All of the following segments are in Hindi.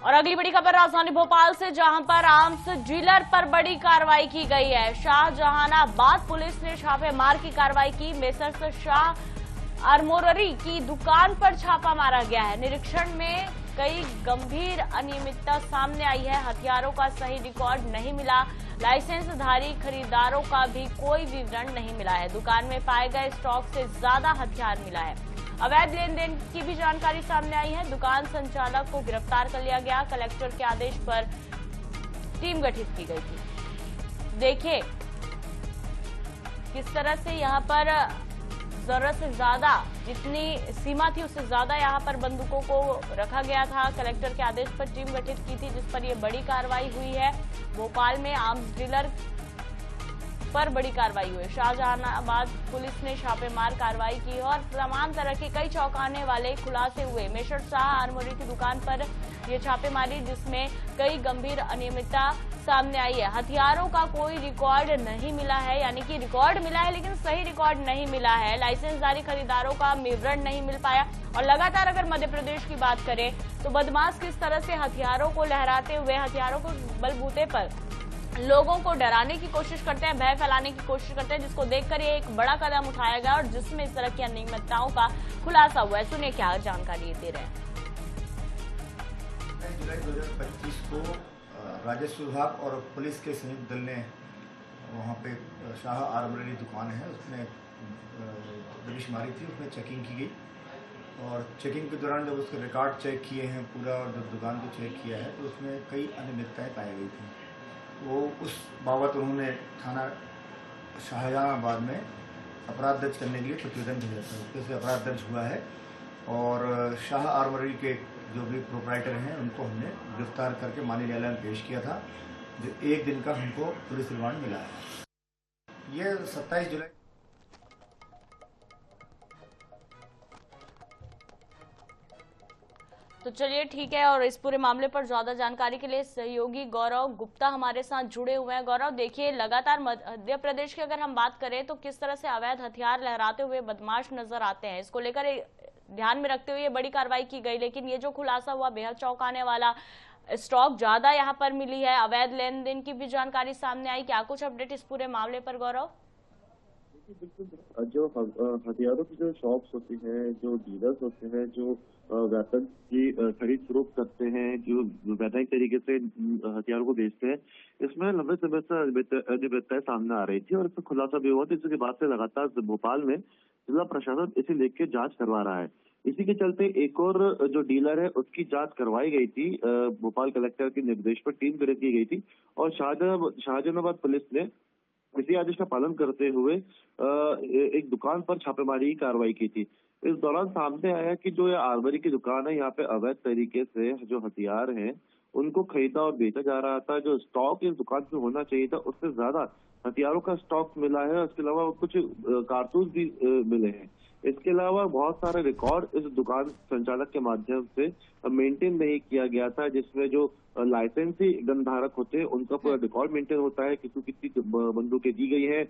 और अगली बड़ी खबर राजधानी भोपाल से, जहां पर आर्म्स डीलर पर बड़ी कार्रवाई की गई है। शाहजहानाबाद पुलिस ने छापेमार की कार्रवाई की। मेसर्स शाह आर्मोररी की दुकान पर छापा मारा गया है। निरीक्षण में कई गंभीर अनियमितता सामने आई है। हथियारों का सही रिकॉर्ड नहीं मिला। लाइसेंसधारी खरीदारों का भी कोई विवरण नहीं मिला है। दुकान में पाए गए स्टॉक से ज्यादा हथियार मिला है। अवैध लेन देन की भी जानकारी सामने आई है। दुकान संचालक को गिरफ्तार कर लिया गया। कलेक्टर के आदेश पर टीम गठित की गई थी। देखिए किस तरह से यहां पर जरूरत से ज्यादा, जितनी सीमा थी उससे ज्यादा यहां पर बंदूकों को रखा गया था। कलेक्टर के आदेश पर टीम गठित की थी, जिस पर यह बड़ी कार्रवाई हुई है। भोपाल में आर्म्स डीलर पर बड़ी कार्रवाई हुई। शाहजहानाबाद पुलिस ने छापेमार कार्रवाई की और तमाम तरह के कई चौंकाने वाले खुलासे हुए। मेसर्स शाह आर्मोरी की दुकान पर यह छापेमारी, जिसमें कई गंभीर अनियमितता सामने आई है। हथियारों का कोई रिकॉर्ड नहीं मिला है, यानी कि रिकॉर्ड मिला है लेकिन सही रिकॉर्ड नहीं मिला है। लाइसेंसधारी खरीदारों का विवरण नहीं मिल पाया। और लगातार अगर मध्य प्रदेश की बात करें तो बदमाश किस तरह से हथियारों को लहराते हुए, हथियारों को बलबूते पर लोगों को डराने की कोशिश करते हैं, भय फैलाने की कोशिश करते हैं, जिसको देखकर ये एक बड़ा कदम उठाया गया और जिसमें इस तरह की अनियमितताओं का खुलासा हुआ है। सुनिए क्या जानकारी दे रहे हैं। जुलाई 2025 को राजस्व विभाग और पुलिस के संयुक्त दल ने वहाँ पे शाह आर्मोरी दुकान है, उसमें दबिश मारी थी। उसमें चेकिंग की गई और चेकिंग के दौरान जब उसके रिकॉर्ड चेक किए हैं पूरा और जब दुकान को चेक किया है तो उसमें कई अनियमितताएं पाई गई थी। वो उस बाबत उन्होंने थाना शाहजहानाबाद में अपराध दर्ज करने के लिए प्रतिवेदन भेजा था। उससे अपराध दर्ज हुआ है और शाह आर्मोरी के जो भी प्रोप्राइटर हैं उनको हमने गिरफ्तार करके माननीय न्यायालय में पेश किया था, जो 1 दिन का हमको पुलिस रिमांड मिला है। ये 27 जुलाई। तो चलिए ठीक है, और इस पूरे मामले पर ज्यादा जानकारी के लिए सहयोगी गौरव गुप्ता हमारे साथ जुड़े हुए हैं। गौरव, देखिए लगातार मध्य प्रदेश की अगर हम बात करें तो किस तरह से अवैध हथियार लहराते हुए बदमाश नजर आते हैं, इसको लेकर ध्यान में रखते हुए बड़ी कार्रवाई की गई। लेकिन ये जो खुलासा हुआ बेहद चौंकाने वाला, स्टॉक ज्यादा यहाँ पर मिली है, अवैध लेन देन की भी जानकारी सामने आई। क्या कुछ अपडेट इस पूरे मामले पर गौरव? बिल्कुल, जो हथियारों की जो शॉप्स होती हैं, जो डीलर्स होते हैं, जो वेपन की खरीद फरोख्त करते हैं, जो वैधानिक तरीके से हथियारों को बेचते हैं, इसमें लंबे समय से अनियमितताएं सामने आ रही थी और इसका खुलासा भी हुआ था। इसके बाद से लगातार भोपाल में जिला प्रशासन इसे लेकर जांच करवा रहा है। इसी के चलते एक और जो डीलर है उसकी जांच करवाई गई थी। भोपाल कलेक्टर के निर्देश पर टीम गठित की गई थी और शाहजहानाबाद पुलिस ने इसी आदेश का पालन करते हुए एक दुकान पर छापेमारी की कार्रवाई की थी। इस दौरान सामने आया कि जो ये आर्मोरी की दुकान है, यहाँ पे अवैध तरीके से जो हथियार हैं उनको खरीदा और बेचा जा रहा था। जो स्टॉक इस दुकान पे होना चाहिए था उससे ज्यादा हथियारों का स्टॉक मिला है। इसके अलावा कुछ कारतूस भी मिले हैं। इसके अलावा बहुत सारे रिकॉर्ड इस दुकान संचालक के माध्यम से मेंटेन नहीं किया गया था, जिसमें जो लाइसेंसी गन धारक होते हैं उनका पूरा रिकॉर्ड मेंटेन होता है, कितनी बंदूकें दी गई है,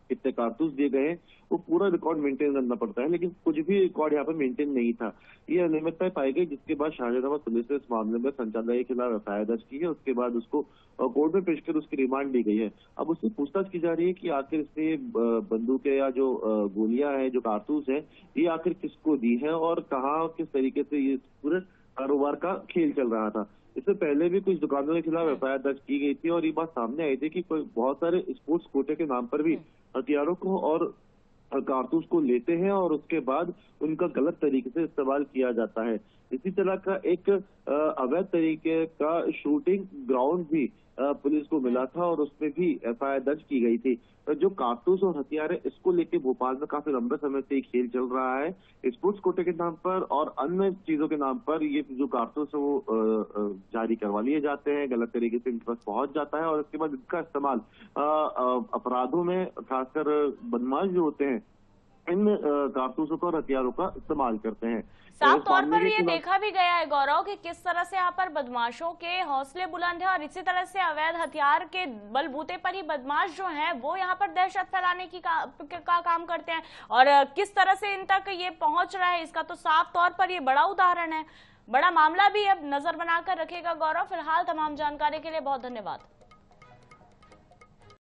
कितने कारतूस दिए गए हैं, वो पूरा रिकॉर्ड मेंटेन करना पड़ता है। लेकिन कुछ भी रिकॉर्ड यहाँ पर मेंटेन नहीं था। ये अनियमितताएं पाई गई, जिसके बाद शाहजहानाबाद पुलिस ने इस मामले में संचालक के खिलाफ एफआईआर दर्ज की है। उसके बाद उसको कोर्ट में पेश कर उसकी रिमांड ली गई है। अब उससे पूछताछ की जा रही है कि आखिर इसने बंदूकें या जो गोलियां हैं, जो कारतूस है, ये आखिर किसको दी है और कहाँ किस तरीके से ये पूरे कारोबार का खेल चल रहा था। इससे पहले भी कुछ दुकानों के खिलाफ एफआईआर दर्ज की गई थी और ये बात सामने आई थी कि बहुत सारे स्पोर्ट्स कोटे के नाम पर भी हथियारों को और कारतूस को लेते हैं और उसके बाद उनका गलत तरीके से इस्तेमाल किया जाता है। इसी तरह का एक अवैध तरीके का शूटिंग ग्राउंड भी पुलिस को मिला था और उसमें भी एफआईआर दर्ज की गई थी। जो कारतूस और हथियार है, इसको लेके भोपाल में काफी लंबे समय से खेल चल रहा है। स्पोर्ट्स कोटे के नाम पर और अन्य चीजों के नाम पर ये जो कारतूस है वो जारी करवा लिए जाते हैं, गलत तरीके से इनके पास पहुंच जाता है और उसके बाद इसका इस्तेमाल अपराधों में, खासकर बदमाश जो होते हैं, इन कारतूसों का और हथियारों का इस्तेमाल करते हैं। साफ तौर पर ये देखा भी गया है गौरव कि किस तरह से यहाँ पर बदमाशों के हौसले बुलंद है और इसी तरह से अवैध हथियार के बलबूते पर ही बदमाश जो हैं वो यहाँ पर दहशत फैलाने की का काम करते हैं और किस तरह से इन तक ये पहुंच रहा है, इसका तो साफ तौर पर ये बड़ा उदाहरण है। बड़ा मामला भी अब नजर बनाकर रखेगा गौरव। फिलहाल तमाम जानकारी के लिए बहुत धन्यवाद।